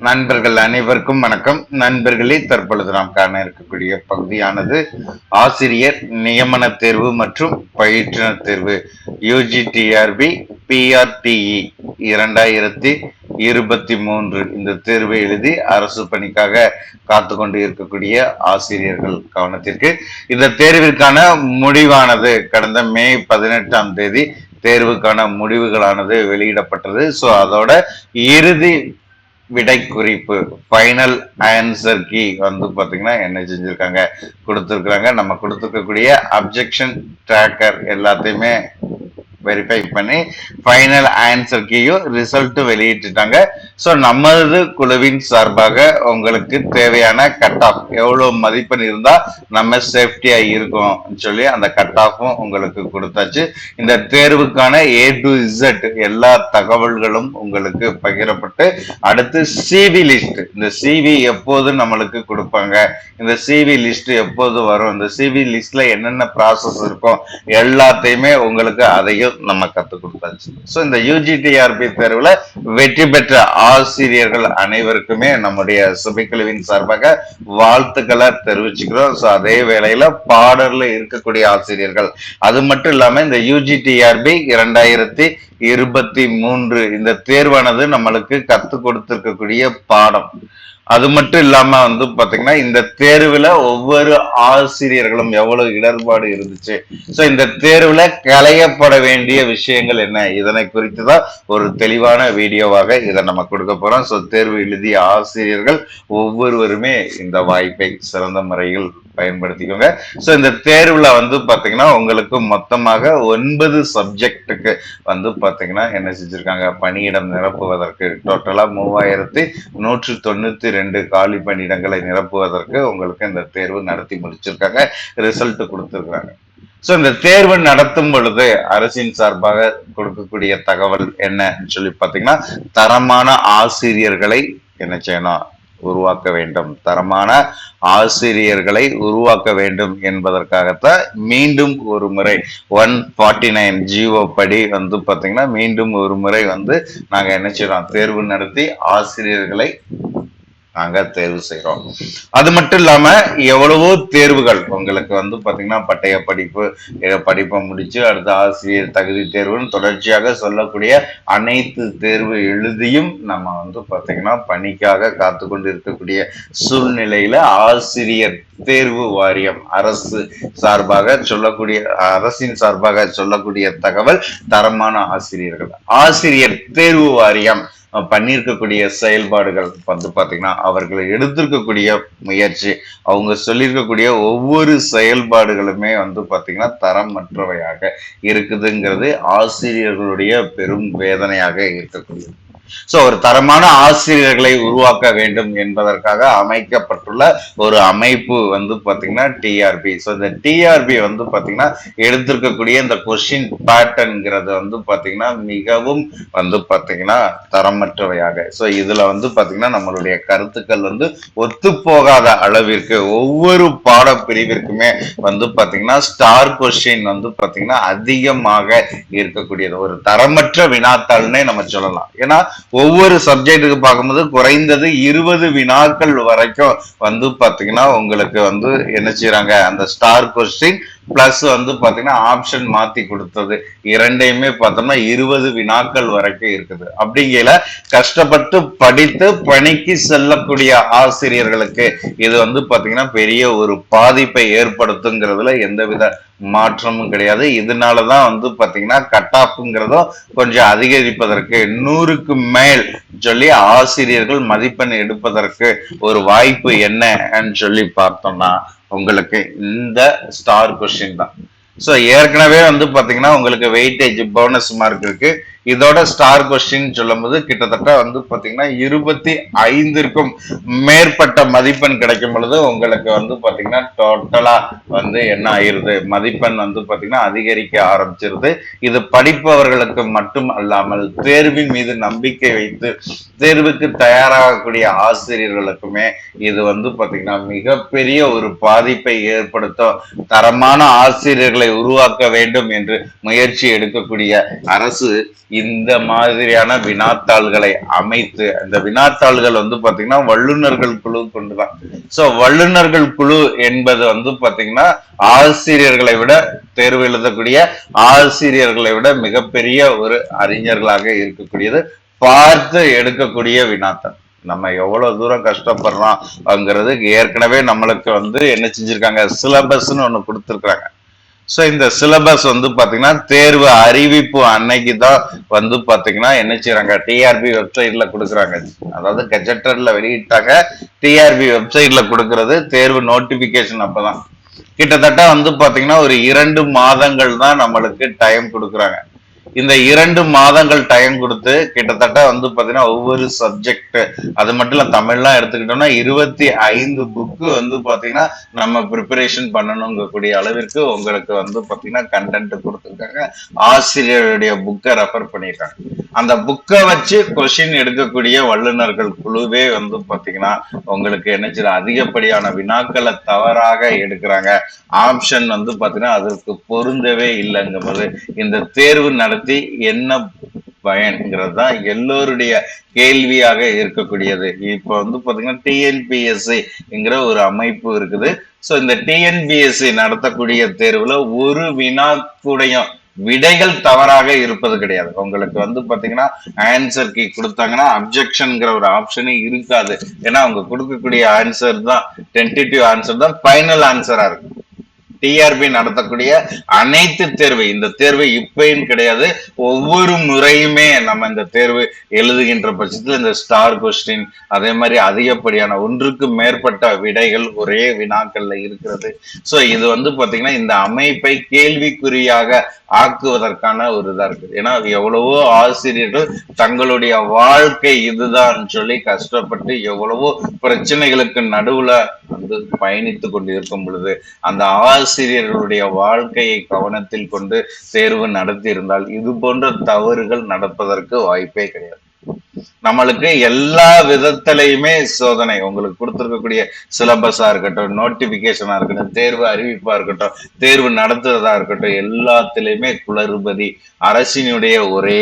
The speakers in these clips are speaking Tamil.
நண்பர்கள் அனைவருக்கும் வணக்கம். நண்பர்களே, தற்பொழுது நாம் காண இருக்கக்கூடிய பகுதியானது ஆசிரியர் நியமன தேர்வு மற்றும் பயிற்றுனர் தேர்வு UGTRB PRTE 2023 இந்த தேர்வை எழுதி அரசு பணிக்காக காத்து கொண்டு இருக்கக்கூடிய ஆசிரியர்கள் கவனத்திற்கு. இந்த தேர்விற்கான முடிவானது கடந்த மே 18ஆம் தேதி தேர்வுக்கான முடிவுகளானது வெளியிடப்பட்டது. ஸோ அதோட இறுதி விடை குறிப்பு ஃபைனல் ஆன்சர் கீ வந்து பாத்தீங்கன்னா என்ன செஞ்சிருக்காங்க, கொடுத்துருக்காங்க. நம்ம கொடுத்துருக்கக்கூடிய அப்ஜெக்ஷன் ட்ராக்கர் எல்லாத்தையுமே வெரிஃபை பண்ணி ஃபைனல் ஆன்சர் கீயும் ரிசல்ட் வெளியிட்டுட்டாங்க. ஸோ நமது குழுவின் சார்பாக உங்களுக்கு தேவையான கட் ஆஃப் எவ்வளவு மதிப்பெண் இருந்தா நம்ம சேஃப்டியா இருக்கோம் சொல்லி அந்த கட் ஆஃபும் உங்களுக்கு கொடுத்தாச்சு. இந்த தேர்வுக்கான A to Z எல்லா தகவல்களும் உங்களுக்கு பகிரப்பட்டு அடுத்து சிவி லிஸ்ட், இந்த சிவி எப்போது நம்மளுக்கு கொடுப்பாங்க, இந்த சிவி லிஸ்ட் எப்போது வரும், இந்த சிவி லிஸ்ட்ல என்னென்ன ப்ராசஸ் இருக்கும் எல்லாத்தையுமே உங்களுக்கு அதையும் நம்ம கத்து கொடுத்தாச்சு. ஸோ இந்த UGTRB தேர்வுல வெற்றி பெற்ற ஆசிரியர்கள் அனைவருக்குமே நம்முடைய சுபைக்குழுவின் சார்பாக வாழ்த்துக்களை தெரிவிச்சுக்கிறோம். ஸோ அதே வேளையில பாடர்ல இருக்கக்கூடிய ஆசிரியர்கள், அது மட்டும் இல்லாம இந்த UGTRB 2023 இந்த தேர்வானது நம்மளுக்கு கத்து கொடுத்திருக்கக்கூடிய பாடம், அது மட்டும் இல்லாம வந்து பாத்தீங்கன்னா இந்த தேர்வுல ஒவ்வொரு ஆசிரியர்களும் எவ்வளவு இடர்பாடு இருந்துச்சு, சோ இந்த தேர்வுல களையப்பட வேண்டிய விஷயங்கள் என்ன, இதனை குறித்து தான் ஒரு தெளிவான வீடியோவாக இதை நம்ம கொடுக்க போறோம். சோ தேர்வு எழுதிய ஆசிரியர்கள் ஒவ்வொருவருமே இந்த வாய்ப்பை சிறந்த முறையில் பயன்படுத்திக்கோங்க. சோ இந்த தேர்வுல வந்து பாத்தீங்கன்னா உங்களுக்கு மொத்தமாக 9 சப்ஜெக்டுக்கு வந்து பாத்தீங்கன்னா என்ன செஞ்சிருக்காங்க, பணியிடம் நிரப்புவதற்கு டோட்டலா 3192 காலி பணியிடங்களை நிரப்புவதற்கு உங்களுக்கு இந்த தேர்வு நடத்தி முடிச்சிருக்காங்க, ரிசல்ட் கொடுத்திருக்காங்க. சோ இந்த தேர்வு நடத்தும் பொழுது அரசின் சார்பாக கொடுக்கக்கூடிய தகவல் என்னன்னு சொல்லி பாத்தீங்கன்னா, தரமான ஆசிரியர்களை என்ன செய்யணும், உருவாக்க வேண்டும். தரமான ஆசிரியர்களை உருவாக்க வேண்டும் என்பதற்காகத்தான் மீண்டும் ஒரு முறை 149 ஜிஓ படி வந்து பாத்தீங்கன்னா மீண்டும் ஒரு முறை வந்து நாங்க என்ன செய்யறோம், தேர்வு நடத்தி ஆசிரியர்களை நாங்க தேர்வு செய்யறோம். அது மட்டும் இல்லாம எவ்வளவோ தேர்வுகள் உங்களுக்கு வந்து பாத்தீங்கன்னா பட்டய படிப்பு படிப்பை முடிச்சு அடுத்த ஆசிரியர் தகுதி தேர்வுன்னு தொடர்ச்சியாக சொல்லக்கூடிய அனைத்து தேர்வு எழுதியும் நம்ம வந்து பாத்தீங்கன்னா பணிக்காக காத்து கொண்டு இருக்கக்கூடிய சூழ்நிலையில ஆசிரியர் தேர்வு வாரியம் அரசு சார்பாக சொல்லக்கூடிய, அரசின் சார்பாக சொல்லக்கூடிய தகவல் தரமான ஆசிரியர்கள். ஆசிரியர் தேர்வு வாரியம் பண்ணியிருக்கக்கூடிய செயல்பாடுகள் வந்து பாத்தீங்கன்னா அவர்கள் எடுத்திருக்கக்கூடிய முயற்சி, அவங்க சொல்லியிருக்கக்கூடிய ஒவ்வொரு செயல்பாடுகளுமே வந்து பாத்தீங்கன்னா தரமற்றவையாக இருக்குதுங்கிறது ஆசிரியர்களுடைய பெரும் வேதனையாக இருக்கக்கூடியது. சோ ஒரு தரமான ஆசிரியர்களை உருவாக்க வேண்டும் என்பதற்காக அமைக்கப்பட்டுள்ள ஒரு அமைப்பு வந்து பாத்தீங்கன்னா டிஆர்பி. சோ இந்த டிஆர்பி வந்து பாத்தீங்கன்னா எடுத்திருக்கக்கூடிய இந்த கொஸ்டின் பேட்டர்ன்ங்கிறது வந்து பாத்தீங்கன்னா மிகவும் வந்து பாத்தீங்கன்னா தரமற்றவையாக, சோ இதுல வந்து பாத்தீங்கன்னா நம்மளுடைய கருத்துக்கள் வந்து ஒத்து போகாத அளவிற்கு ஒவ்வொரு பாட பிரிவிற்குமே வந்து பாத்தீங்கன்னா ஸ்டார் கொஸ்டின் வந்து பாத்தீங்கன்னா அதிகமாக இருக்கக்கூடியது, ஒரு தரமற்ற வினாத்தாள்னே நம்ம சொல்லலாம். ஏன்னா ஒவ்வொரு சப்ஜெக்டுக்கு பார்க்கும்போது குறைந்தது 20 வினாக்கள் வரைக்கும் வந்து பாத்தீங்கன்னா உங்களுக்கு வந்து என்ன செய்யறாங்க, அந்த ஸ்டார் கொஸ்டின் பிளஸ் வந்து பாத்தீங்கன்னா ஆப்ஷன் மாத்தி கொடுத்தது இரண்டையுமே பார்த்தோம்னா 20 வினாக்கள் வரைக்கும் இருக்குது. அப்படிங்கல கஷ்டப்பட்டு படித்து பணிக்கு செல்லக்கூடிய ஆசிரியர்களுக்கு இது வந்து பாத்தீங்கன்னா பெரிய ஒரு பாதிப்பை ஏற்படுத்துங்கிறதுல எந்தவித மாற்றமும் கிடையாது. இதனாலதான் வந்து பாத்தீங்கன்னா கட் ஆஃப்ங்கிறதும் கொஞ்சம் அதிகரிப்பதற்கு 100க்கு மேல் சொல்லி ஆசிரியர்கள் மதிப்பெண் எடுப்பதற்கு ஒரு வாய்ப்பு என்னன்னு சொல்லி பார்த்தோம்னா உங்களுக்கு இந்த ஸ்டார் கொஸ்டின் தான். சோ ஏற்கனவே வந்து பாத்தீங்கன்னா உங்களுக்கு வெயிட்டேஜ் போனஸ் மார்க் இருக்கு, இதோட ஸ்டார் கொஸ்டின் சொல்லும் போது கிட்டத்தட்ட வந்து பாத்தீங்கன்னா 25க்கும் மேற்பட்ட மதிப்பெண் கிடைக்கும் பொழுது உங்களுக்கு வந்து பாத்தீங்கன்னா டோட்டலா வந்து என்ன ஆயிருது, மதிப்பெண் வந்து பாத்தீங்கன்னா அதிகரிக்க ஆரம்பிச்சிருது. இது படிப்பவர்களுக்கு மட்டும் அல்லாமல் தேர்வின் மீது நம்பிக்கை வைத்து தேர்வுக்கு தயாராகக்கூடிய ஆசிரியர்களுக்குமே இது வந்து பாத்தீங்கன்னா மிகப்பெரிய ஒரு பாதிப்பை ஏற்படுத்தும். தரமான ஆசிரியர்களை உருவாக்க வேண்டும் என்று முயற்சி எடுக்கக்கூடிய அரசு இந்த மாதிரியான வினாத்தாள்களை அமைத்து, அந்த வினாத்தாள்கள் வந்து பாத்தீங்கன்னா வல்லுநர்கள் குழு கொண்டுதான். சோ வல்லுநர்கள் குழு என்பது வந்து பாத்தீங்கன்னா ஆசிரியர்களை விட, தேர்வு எழுதக்கூடிய ஆசிரியர்களை விட மிகப்பெரிய ஒரு அறிஞர்களாக இருக்கக்கூடியது, பார்த்து எடுக்கக்கூடிய வினாத்தாள். நம்ம எவ்வளவு தூரம் கஷ்டப்படுறோம்ங்கிறது ஏற்கனவே நம்மளுக்கு வந்து என்ன செஞ்சிருக்காங்க, சிலபஸ்ன்னு ஒண்ணு கொடுத்துருக்காங்க. சோ இந்த சிலபஸ் வந்து பாத்தீங்கன்னா தேர்வு அறிவிப்பு அன்னைக்கு தான் வந்து பாத்தீங்கன்னா என்ன செய்யறாங்க, டிஆர்பி வெப்சைட்ல கொடுக்குறாங்க. அதாவது கெஜெட்டர்ல வெளியிட்டாங்க, டிஆர்பி வெப்சைட்ல கொடுக்கறது தேர்வு நோட்டிபிகேஷன் அப்பதான். கிட்டத்தட்ட வந்து பாத்தீங்கன்னா ஒரு 2 மாதங்கள் தான் நம்மளுக்கு டைம் கொடுக்குறாங்க. இந்த 2 மாதங்கள் டைம் கொடுத்து கிட்டத்தட்ட வந்து பாத்தீங்கன்னா ஒவ்வொரு சப்ஜெக்ட், அது மட்டும் இல்ல தமிழ்லாம் எடுத்துக்கிட்டோம்னா 25 புக்கு வந்து பாத்தீங்கன்னா நம்ம ப்ரிப்பரேஷன் பண்ணணுங்கக்கூடிய அளவிற்கு உங்களுக்கு வந்து பாத்தீங்கன்னா கண்டென்ட் கொடுத்துருக்காங்க. ஆசிரியருடைய புக்கை ரெஃபர் பண்ணியிருக்காங்க. அந்த புக்கை வச்சு கொஸ்டின் எடுக்கக்கூடிய வல்லுநர்கள் குழுவே வந்து பாத்தீங்கன்னா உங்களுக்கு என்ன செய்ய, அதிகப்படியான வினாக்களை தவறாக எடுக்கிறாங்க. ஆப்ஷன் வந்து பாத்தீங்கன்னா அதற்கு பொருந்தவே இல்லைங்கும் போது இந்த தேர்வு நடத்தி என்ன பயன்கிறது தான் எல்லோருடைய கேள்வியாக இருக்கக்கூடியது. இப்ப வந்து பாத்தீங்கன்னா டிஎன்பிஎஸ்சிங்கிற ஒரு அமைப்பு இருக்குது. சோ இந்த டிஎன்பிஎஸ்சி நடத்தக்கூடிய தேர்வுல ஒரு வினாக்குடையும் விடைகள் தவறாக இருப்பது கிடையாது. உங்களுக்கு வந்து பாத்தீங்கன்னா ஆன்சர் கீ கொடுத்தாங்கன்னா அப்ஜெக்ஷன்ங்கிற ஒரு ஆப்ஷனே இருக்காது. ஏன்னா அவங்க கொடுக்கக்கூடிய ஆன்சர் தான் டென்டேட்டிவ் ஆன்சர் தான் ஃபைனல் ஆன்சரா இருக்கும். டிஆர்பி நடத்தக்கூடிய அனைத்து தேர்வு, இந்த தேர்வு இப்பயும் கிடையாது, ஒவ்வொரு முறையுமே நம்ம இந்த தேர்வு எழுதுகின்ற பட்சத்தில் இந்த ஸ்டார் கொஸ்டின், அதே மாதிரி அதிகப்படியான ஒன்றுக்கு மேற்பட்ட விடைகள் ஒரே வினாக்கள்ல இருக்கிறது. சோ இது வந்து பாத்தீங்கன்னா இந்த அமைப்பை கேள்விக்குறியாக ஆக்குவதற்கான ஒரு இதா இருக்கு. ஏன்னா எவ்வளவோ ஆசிரியர்கள் தங்களுடைய வாழ்க்கை இதுதான் சொல்லி கஷ்டப்பட்டு எவ்வளவோ பிரச்சனைகளுக்கு நடுவுல வந்து பயணித்து கொண்டு இருக்கும் பொழுது அந்த ஆசிரியர்களுடைய வாழ்க்கையை கவனத்தில் கொண்டு தேர்வு நடத்தி இருந்தால் இது போன்ற தவறுகள் நடப்பதற்கு வாய்ப்பே கிடையாது. நம்மளுக்கு எல்லா விதத்திலையுமே சோதனை, உங்களுக்கு கொடுத்திருக்கக்கூடிய சிலபஸா இருக்கட்டும், நோட்டிபிகேஷனா இருக்கட்டும், தேர்வு அறிவிப்பா இருக்கட்டும், தேர்வு நடத்துறதா இருக்கட்டும், எல்லாத்திலையுமே குளறுபதி. அரசினுடைய ஒரே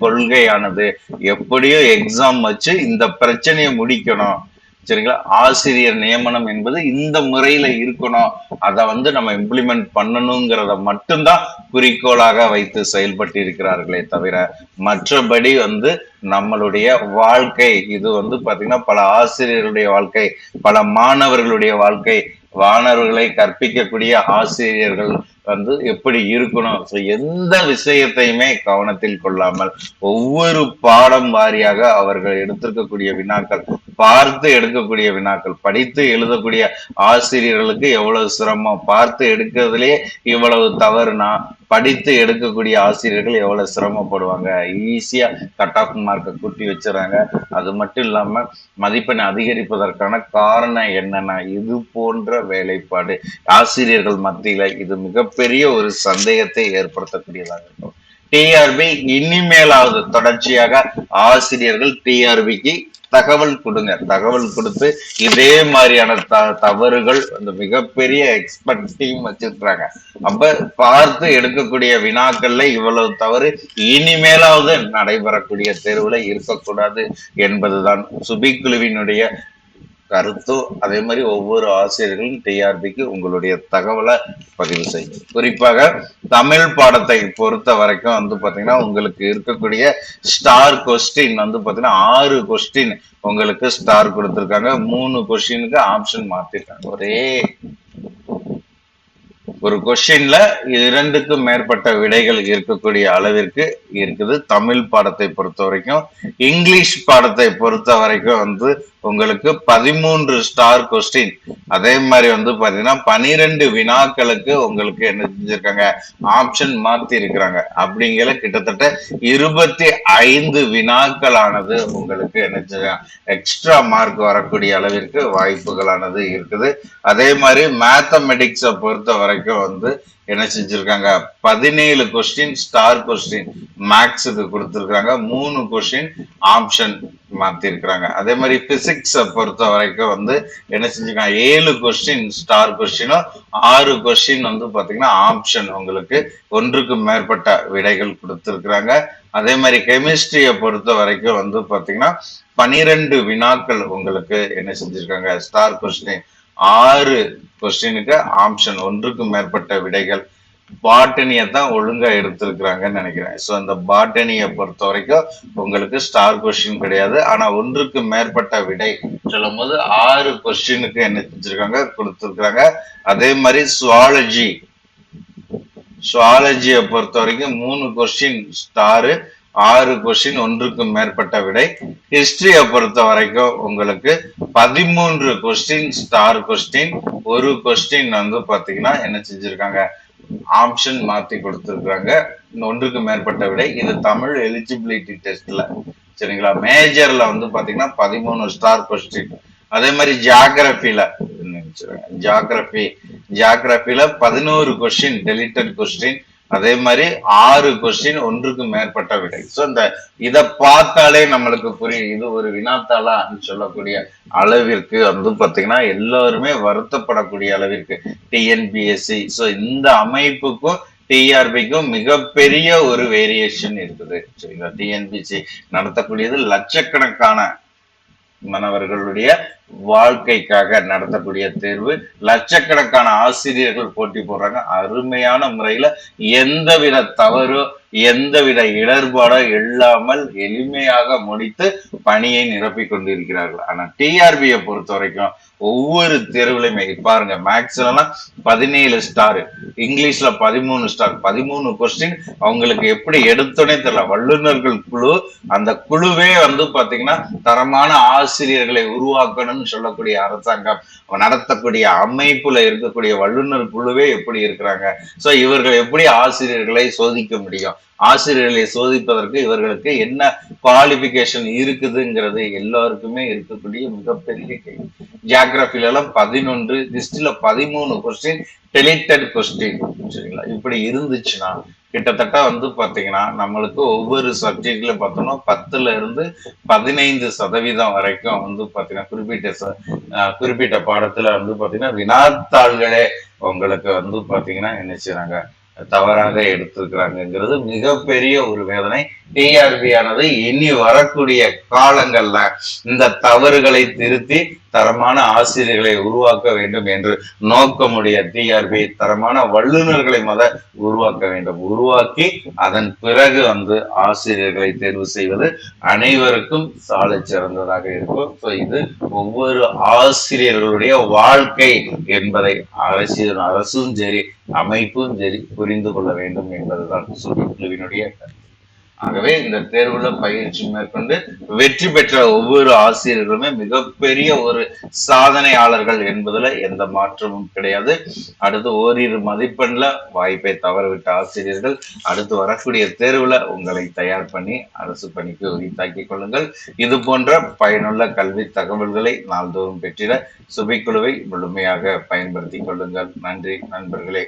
கொள்கையானது எப்படியோ எக்ஸாம் வச்சு இந்த பிரச்சனையை முடிக்கணும், சரிங்களா. ஆசிரியர் நியமனம் என்பது இந்த முறையில இருக்கணும், அதை வந்து நம்ம இம்ப்ளிமெண்ட் பண்ணணுங்கிறத மட்டும்தான் குறிக்கோளாக வைத்து செயல்பட்டு இருக்கிறார்களே தவிர மற்றபடி வந்து நம்மளுடைய வாழ்க்கை இது வந்து பாத்தீங்கன்னா பல ஆசிரியர்களுடைய வாழ்க்கை, பல மாணவர்களுடைய வாழ்க்கை, மாணவர்களை கற்பிக்கக்கூடிய ஆசிரியர்கள் வந்து எப்படி இருக்கணும், எந்த விஷயத்தையுமே கவனத்தில் கொள்ளாமல் ஒவ்வொரு பாடம் வாரியாக அவர்கள் எடுத்திருக்கக்கூடிய வினாக்கள், பார்த்து எடுக்கக்கூடிய வினாக்கள், படித்து எழுதக்கூடிய ஆசிரியர்களுக்கு எவ்வளவு சிரமம், பார்த்து எடுக்கிறதுலயே இவ்வளவு தவறுனா படித்து எடுக்கக்கூடிய ஆசிரியர்கள் எவ்வளவு சிரமப்படுவாங்க. ஈஸியா கட் ஆஃப் மார்க்கை கூட்டி வச்சுறாங்க. அது மட்டும் இல்லாம மதிப்பெண் அதிகரிப்பதற்கான காரணம் என்னன்னா இது போன்ற வேலைப்பாடு ஆசிரியர்கள் மத்தியில இது மிகப்பெரிய ஒரு சந்தேகத்தை ஏற்படுத்தக்கூடியதாக இருக்கும். டிஆர்பி இனிமேலாவது தொடர்ச்சியாக ஆசிரியர்கள் டிஆர்பிக்கு தகவல் கொடுங்க, தகவல் கொடுத்து இதே மாதிரியான தவறுகள் அந்த மிகப்பெரிய எக்ஸ்பர்ட் டீம் வச்சிருக்காங்க. அப்ப பார்த்து எடுக்கக்கூடிய வினாக்கள்ல இவ்வளவு தவறு இனிமேலாவது நடைபெறக்கூடிய தேர்வுல இருக்கக்கூடாது என்பதுதான் சுபிக்குழுவினுடைய கருத்தோ. அதே மாதிரி ஒவ்வொரு ஆசிரியர்களும் டிஆர்பிக்கு உங்களுடைய தகவலை பதிவு செய்யும். குறிப்பாக தமிழ் பாடத்தை பொறுத்த வரைக்கும் வந்து பாத்தீங்கன்னா உங்களுக்கு இருக்கக்கூடிய ஸ்டார் கொஸ்டின் வந்து பாத்தீங்கன்னா 6 கொஸ்டின் உங்களுக்கு ஸ்டார் கொடுத்திருக்காங்க, 3 கொஸ்டினுக்கு ஆப்ஷன் மாத்திருக்காங்க. ஒரு கொஸ்டின்ல 2க்கும் மேற்பட்ட விடைகள் இருக்கக்கூடிய அளவிற்கு இருக்குது தமிழ் பாடத்தை பொறுத்த வரைக்கும். இங்கிலீஷ் பாடத்தை பொறுத்த வரைக்கும் வந்து உங்களுக்கு 13 ஸ்டார் கொஸ்டின், அதே மாதிரி வந்து பாத்தீங்கன்னா 12 வினாக்களுக்கு உங்களுக்கு என்ன செஞ்சிருக்காங்க, ஆப்ஷன் மாத்தி இருக்கிறாங்க. அப்படிங்கிற கிட்டத்தட்ட 25 வினாக்களானது உங்களுக்கு என்ன எக்ஸ்ட்ரா மார்க் வரக்கூடிய அளவிற்கு வாய்ப்புகளானது இருக்குது. அதே மாதிரி மேத்தமெட்டிக்ஸை பொறுத்த வரைக்கும் வந்து என்ன செஞ்சிருக்காங்க, 17 கொஸ்டின் ஸ்டார் கொஸ்டின் மேக்ஸுக்கு கொடுத்திருக்காங்க, 3 கொஸ்டின் ஆப்ஷன் மாத்தி இருக்கிறாங்க. அதே மாதிரி பிசிக்ஸ் மேட்ரிக்ஸ பொறுத்த வரைக்கும் வந்து என்ன செஞ்சுக்கலாம், 7 கொஸ்டின் ஸ்டார் கொஸ்டினும் 6 கொஸ்டின் வந்து பாத்தீங்கன்னா ஆப்ஷன் உங்களுக்கு ஒன்றுக்கு மேற்பட்ட விடைகள் கொடுத்திருக்கிறாங்க. அதே மாதிரி கெமிஸ்ட்ரிய பொறுத்த வரைக்கும் வந்து பாத்தீங்கன்னா 12 வினாக்கள் உங்களுக்கு என்ன செஞ்சிருக்காங்க, ஸ்டார் கொஸ்டின் 6 கொஸ்டினுக்கு ஆப்ஷன் ஒன்றுக்கு மேற்பட்ட விடைகள். பாட்டனியை தான் ஒழுங்கா எடுத்திருக்கிறாங்கன்னு நினைக்கிறேன். ஸோ அந்த பாட்டனியை பொறுத்த வரைக்கும் உங்களுக்கு ஸ்டார் கொஸ்டின் கிடையாது. ஆனா ஒன்றுக்கு மேற்பட்ட விடை சொல்லும் போது 6 கொஸ்டினுக்கு என்ன செஞ்சிருக்காங்க, கொடுத்திருக்காங்க. அதே மாதிரி சுவாலஜியை பொறுத்த வரைக்கும் 3 கொஸ்டின் ஸ்டாரு, 6 கொஸ்டின் ஒன்றுக்கு மேற்பட்ட விடை. ஹிஸ்டரிய பொறுத்த வரைக்கும் உங்களுக்கு 13 கொஸ்டின் ஸ்டார் கொஸ்டின், ஒரு கொஸ்டின் வந்து பாத்தீங்கன்னா என்ன செஞ்சிருக்காங்க, ஆப்ஷன் மாத்தி கொடுத்திருக்காங்க, ஒன்றுக்கு மேற்பட்ட விடை. இது தமிழ் எலிஜிபிலிட்டி டெஸ்ட்ல சரிங்களா. மேஜர்ல வந்து பாத்தீங்கன்னா 13 ஸ்டார் கொஸ்டின். அதே மாதிரி ஜியாகிரபில 11 கொஸ்டின் டெலிட்டட் கொஸ்டின். அதே மாதிரி 6 கொஸ்டின் ஒன்றுக்கு மேற்பட்ட விடை. சோ இந்த இத பார்த்தாலே நம்மளுக்கு புரியும், இது ஒரு வினாத்தாளா சொல்லக்கூடிய அளவிற்கு வந்து பாத்தீங்கன்னா எல்லாருமே வருத்தப்படக்கூடிய அளவிற்கு டிஎன்பிஎஸ்சி. சோ இந்த அமைப்புக்கும் டிஆர்பிக்கும் மிகப்பெரிய ஒரு வேரியேஷன் இருக்குது சரிங்களா. டிஎன்பிஎஸ்சி நடத்தக்கூடியது லட்சக்கணக்கான மாணவர்களுடைய வாழ்க்கைக்காக நடத்தக்கூடிய தேர்வு. லட்சக்கணக்கான ஆசிரியர்கள் போட்டி போடுறாங்க. அருமையான முறையில எந்தவித தவறோ எந்தவித இடர்பாடோ இல்லாமல் எளிமையாக முடித்து பணியை நிரப்பி கொண்டிருக்கிறார்கள். ஆனா டிஆர்பியை பொறுத்த வரைக்கும் ஒவ்வொரு தேர்வுலையுமே பாருங்க, மேக்ஸ்ல 17 ஸ்டார், இங்கிலீஷ்ல 13 ஸ்டார், 13 கொஸ்டின். அவங்களுக்கு எப்படி எடுத்தோன்னே தெரியல. வல்லுநர்கள் குழு, அந்த குழுவே வந்து பாத்தீங்கன்னா தரமான ஆசிரியர்களை உருவாக்கணும்னு சொல்லக்கூடிய அரசாங்கம் நடத்தக்கூடிய அமைப்புல இருக்கக்கூடிய வல்லுநர் குழுவே எப்படி இருக்கிறாங்க. சோ இவர்கள் எப்படி ஆசிரியர்களை சோதிக்க முடியும், ஆசிரியர்களை சோதிப்பதற்கு இவர்களுக்கு என்ன குவாலிபிகேஷன் இருக்குதுங்கிறது எல்லாருக்குமே இருக்கக்கூடிய மிகப்பெரிய கேள்வி. ஜியாகிரபில எல்லாம் 11, ஹிஸ்டரியில 13 கொஸ்டின் டெலிட்டட் கொஸ்டின் சரிங்களா. இப்படி இருந்துச்சுன்னா கிட்டத்தட்ட வந்து பாத்தீங்கன்னா நம்மளுக்கு ஒவ்வொரு சப்ஜெக்ட்ல பார்த்தோம்னா 10ல இருந்து 15% வரைக்கும் வந்து பாத்தீங்கன்னா குறிப்பிட்ட பாடத்துல வந்து பாத்தீங்கன்னா வினாத்தாள்களே உங்களுக்கு வந்து பாத்தீங்கன்னா என்ன செய்றாங்க, தவறாக எடுத்திருக்கிறாங்கிறது மிகப்பெரிய ஒரு வேதனை. டிஆர்பி ஆனது இனி வரக்கூடிய காலங்கள்ல இந்த தவறுகளை திருத்தி தரமான ஆசிரியர்களை உருவாக்க வேண்டும் என்று நோக்கமுடைய டிஆர்பி தரமான வல்லுநர்களை உருவாக்க வேண்டும். உருவாக்கி அதன் பிறகு வந்து ஆசிரியர்களை தேர்வு செய்வது அனைவருக்கும் சாலை சிறந்ததாக இருக்கும். இது ஒவ்வொரு ஆசிரியர்களுடைய வாழ்க்கை என்பதை அரசும் சரி அமைப்பும் சரி புரிந்து கொள்ள வேண்டும் என்பதுதான் சுற்றுக்குழுவினுடைய கருத்து. ஆகவே இந்த தேர்வுல பயிற்சி மேற்கொண்டு வெற்றி பெற்ற ஒவ்வொரு ஆசிரியர்களுமே மிகப்பெரிய ஒரு சாதனையாளர்கள் என்பதுல எந்த மாற்றமும் கிடையாது. அடுத்து ஓரிரு மதிப்பெண்ல வாய்ப்பை தவறவிட்ட ஆசிரியர்கள் அடுத்து வரக்கூடிய தேர்வுல உங்களை தயார் பண்ணி அரசு பணிக்கு உரித்தாக்கிக் கொள்ளுங்கள். இது போன்ற பயனுள்ள கல்வி தகவல்களை நாள்தோறும் பெற்றிட சுபிக்குழுவை முழுமையாக பயன்படுத்திக் கொள்ளுங்கள். நன்றி நண்பர்களே.